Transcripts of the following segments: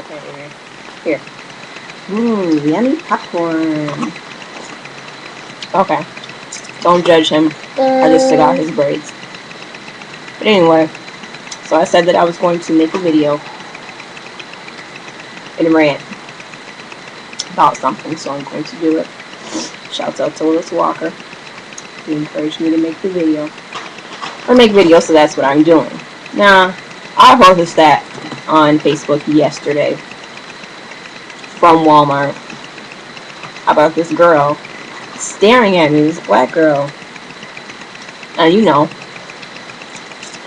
Okay, here. Yummy popcorn. Okay, don't judge him. I just took out his braids. But anyway, so I said that I was going to make a video and rant about something, so I'm going to do it. Shouts out to Willis Walker. He encouraged me to make the video. Or make videos, so that's what I'm doing. Now, I posted that on Facebook yesterday from Walmart about this girl staring at me, this black girl. And you know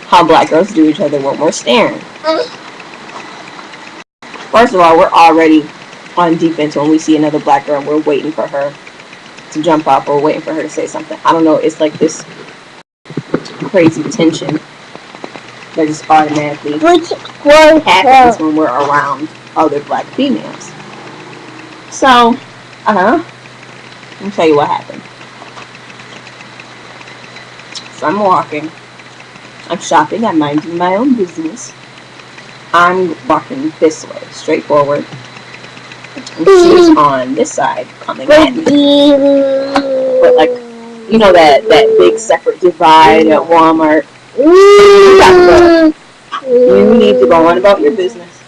how black girls do each other when we're staring. First of all, we're already on defense when we see another black girl and we're waiting for her to jump up or waiting for her to say something. I don't know, it's like this crazy tension that just automatically happens when we're around other black females. So, let me tell you what happened. So I'm walking. I'm shopping. I'm minding my own business. I'm walking this way, straight forward. And she's on this side, coming at me. But like, you know that big separate divide at Walmart? You need to go on about your business.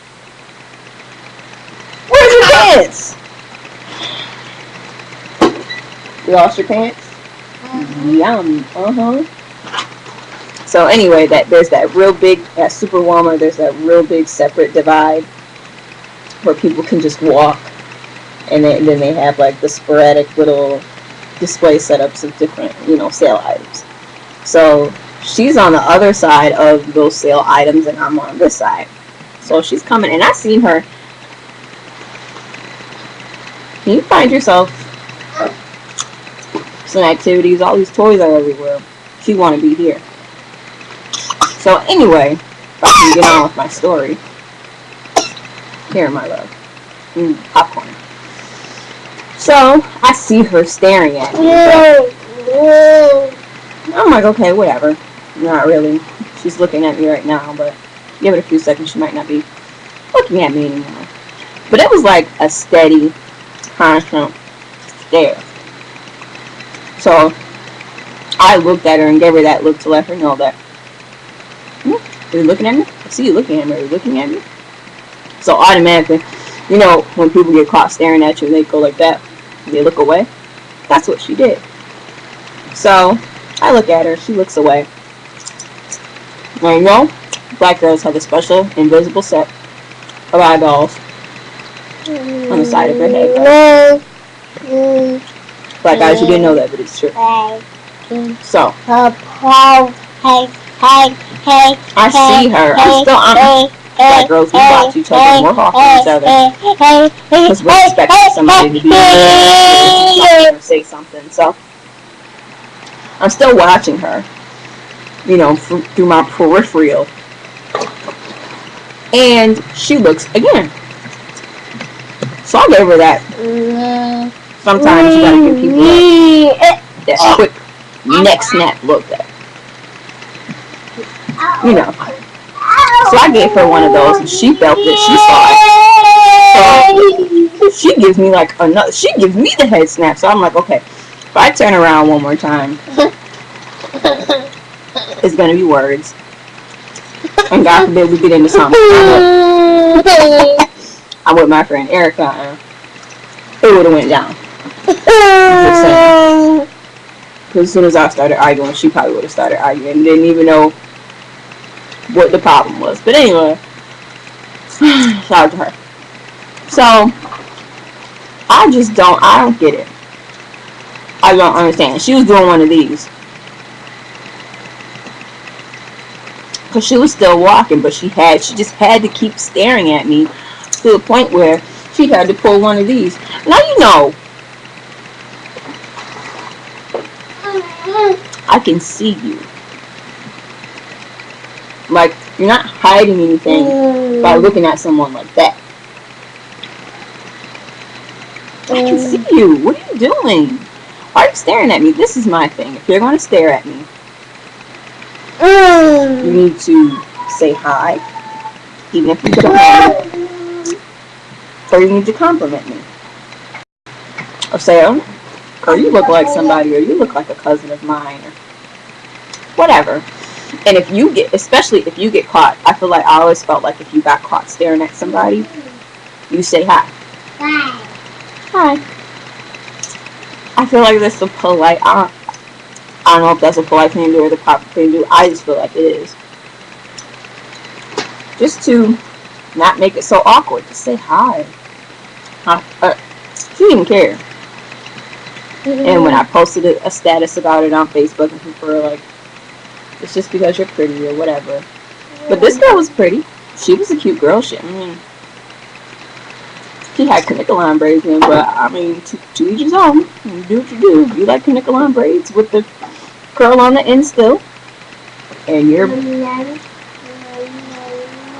Where's your pants? You lost your pants? Yum. So anyway, there's that real big, at Super Walmart, there's that real big separate divide where people can just walk, and then they have like the sporadic little display setups of different, sale items. So she's on the other side of those sale items, and I'm on this side. So she's coming, and I seen her. Can you find yourself some activities? All these toys are everywhere. She want to be here. So anyway, if I can get on with my story. Here, my love. Popcorn. So I see her staring at me. I'm like, okay, whatever. Not really. She's looking at me right now, but give it a few seconds, she might not be looking at me anymore. But it was like a steady, constant stare. So I looked at her and gave her that look to let her know that, are you looking at me? I see you looking at me. Are you looking at me? So automatically, when people get caught staring at you, they go like that. They look away. That's what she did. So I look at her. She looks away. And black girls have a special invisible set of eyeballs on the side of their head. Black guys, you didn't know that, but it's true. So I see her. I'm still on. Black girls, we watch each other. We're hawking each other because we're expecting somebody to be there or say something. So I'm still watching her, through my peripheral. And she looks again. So I gave her that. Sometimes you gotta give people that quick neck snap look that. So I gave her one of those, and she felt it. She saw it. So she gives me like another. She gives me the head snap. So I'm like, okay, if I turn around one more time, it's gonna be words. And God forbid we get into something. I'm with my friend Erica, and it would have went down. Because as soon as I started arguing, she probably would have started arguing. Didn't even know what the problem was. But anyway, shout out to her. So I don't get it. I don't understand. She was doing one of these because she was still walking, but she just had to keep staring at me to the point where she had to pull one of these. Now I can see you. Like, you're not hiding anything by looking at someone like that. I can see you. What are you doing? Why are you staring at me? This is my thing. If you're going to stare at me, you need to say hi. Even if you don't know me. or you need to compliment me. Or say, oh, or you look like somebody, or you look like a cousin of mine, or whatever. And if you get, especially if you get caught, I feel like I always felt like if you got caught staring at somebody, you say hi. Hi. I feel like that's a polite, I don't know if that's a polite thing to do or the proper thing to do. I just feel like it is. Just to not make it so awkward. Just say hi. She didn't care. And when I posted a status about it on Facebook, and people were like, it's just because you're pretty or whatever. But this girl was pretty. She was a cute girl. She had Canicolon braids in, but I mean, to each his own. You do what you do. You like Canicolon braids with the curl on the end still, and you're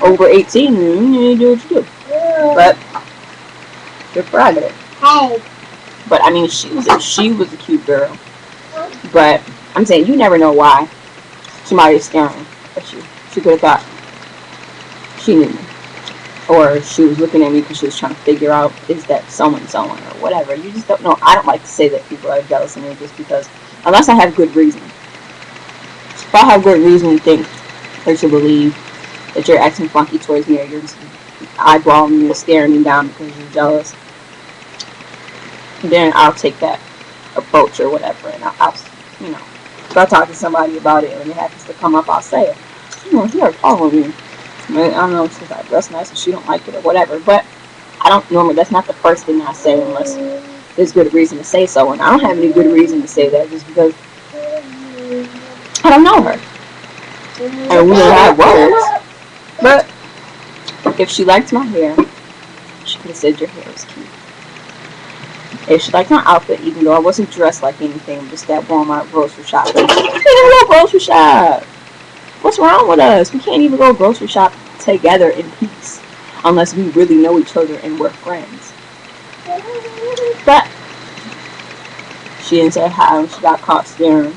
over 18, you do what you do. But your prerogative. But I mean, she was a cute girl. But I'm saying, you never know why somebody is staring at you. She could have thought she knew me, or she was looking at me because she was trying to figure out, is that someone or whatever. You just don't know. I don't like to say that people are jealous of me just because, unless I have good reason. If I have good reason to think or to believe that you're acting funky towards me, or you're just eyeballing me or staring me down because you're jealous, then I'll take that approach or whatever, and I'll you know, if I talk to somebody about it and it happens to come up, I'll say it. You're following me. I don't know, she's like, that's nice, and she don't like it or whatever, but I don't normally, that's not the first thing I say unless there's good reason to say so, and I don't have any good reason to say that just because I don't know her. And we don't have words. But if she liked my hair, she could have said your hair was cute. If she liked my outfit, even though I wasn't dressed like anything, just that Walmart grocery shopping. We can't even go grocery shop. What's wrong with us? We can't even go grocery shop together in peace unless we really know each other and we're friends. But she didn't say hi when she got caught staring.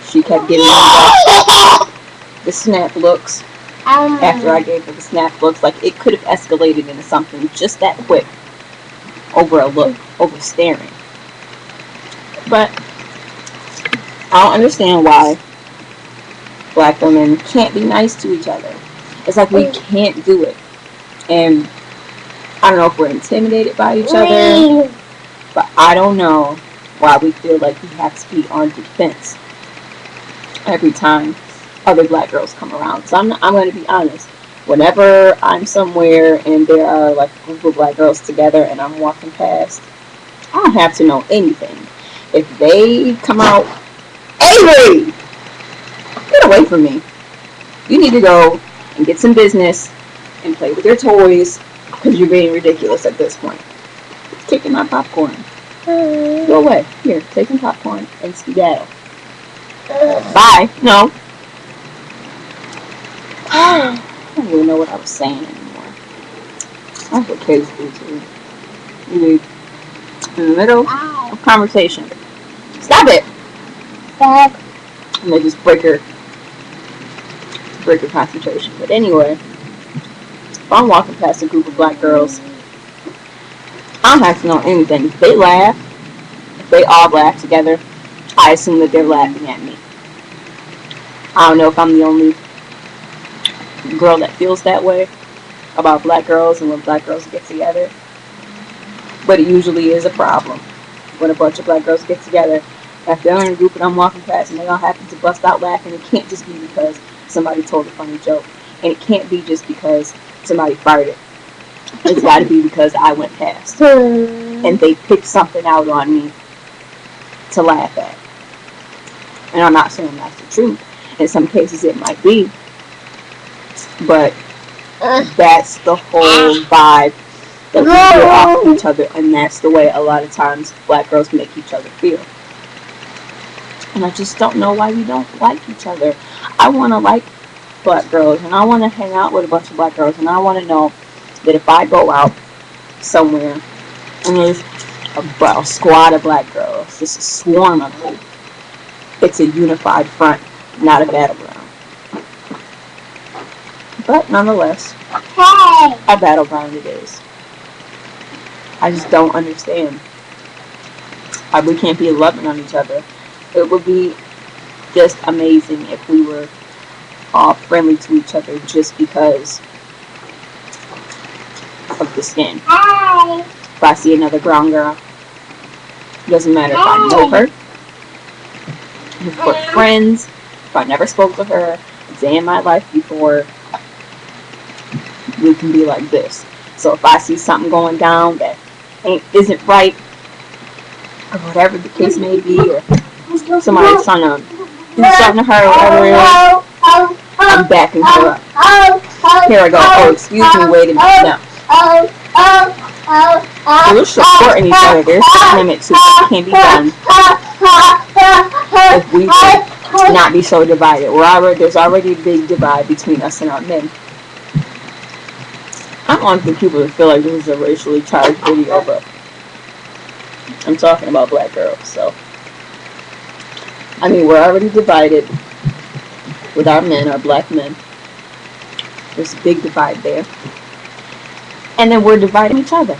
She kept giving me the snap looks. After I gave her the snap looks, like it could have escalated into something just that quick over a look, over staring. But I don't understand why black women can't be nice to each other. It's like we can't do it. And I don't know if we're intimidated by each other, but I don't know why we feel like we have to be on defense every time other black girls come around. So I'm going to be honest. Whenever I'm somewhere and there are like a group of black girls together and I'm walking past, I don't have to know anything. If they come out, Avery, get away from me. You need to go and get some business and play with your toys because you're being ridiculous at this point. It's kicking my popcorn. Go away. Here, take some popcorn and skedaddle. Bye. No. I don't even know what I was saying anymore. That's what kids do too. You in the middle of conversation. Stop it! Stop. And they just break your concentration. But anyway, if I'm walking past a group of black girls, I don't have to know anything. If they laugh, if they all laugh together, I assume that they're laughing at me. I don't know if I'm the only girl that feels that way about black girls and when black girls get together, but it usually is a problem when a bunch of black girls get together. If they're in a group and I'm walking past and they all happen to bust out laughing, it can't just be because somebody told a funny joke, and it can't be just because somebody farted. It's got to be because I went past and they picked something out on me to laugh at. And I'm not saying that's the truth. In some cases it might be, but that's the whole vibe that we feel off of each other, and that's the way a lot of times black girls make each other feel. And I just don't know why we don't like each other. I want to like black girls, and I want to hang out with a bunch of black girls, and I want to know that if I go out somewhere and there's a squad of black girls, just a swarm of them, it's a unified front, not a battleground. But nonetheless, a battleground it is. I just don't understand why we can't be loving on each other. It would be just amazing if we were all friendly to each other just because of the skin. If I see another brown girl, doesn't matter if I know her, if we're friends, if I never spoke to her a day in my life before, we can be like this. So if I see something going down that isn't right, or whatever the case may be, or somebody's trying to do something to her, or whatever it is, I'm backing her up. Here I go. Oh, excuse me, wait a minute. No. So we're supporting each other. There's a limit to what can be done if we can not be so divided. There's already a big divide between us and our men. I don't want the people to feel like this is a racially charged video, but I'm talking about black girls, so. I mean, we're already divided with our men, our black men. There's a big divide there. And then we're dividing each other.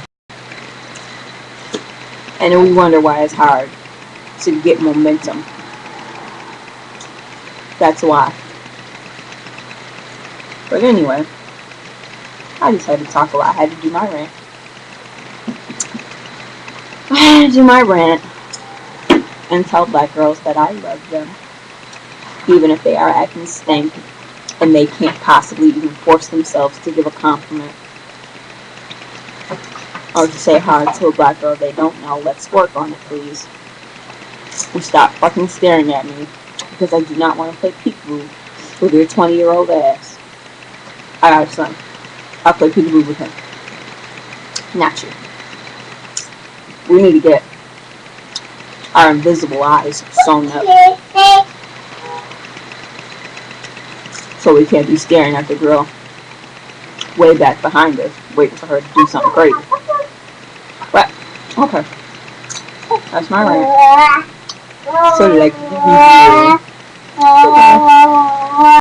And then we wonder why it's hard to get momentum. That's why. But anyway, I just had to talk a lot. I had to do my rant. I had to do my rant and tell black girls that I love them. Even if they are acting stank and they can't possibly even force themselves to give a compliment or to say hi to a black girl they don't know. Let's work on it, please. And stop fucking staring at me, because I do not want to play peekaboo with your 20-year-old ass. I got a son. I'll play peekaboo with him. Not you. We need to get our invisible eyes sewn up so we can't be staring at the girl way back behind us, waiting for her to do something crazy. But, okay. That's my rant. So, like,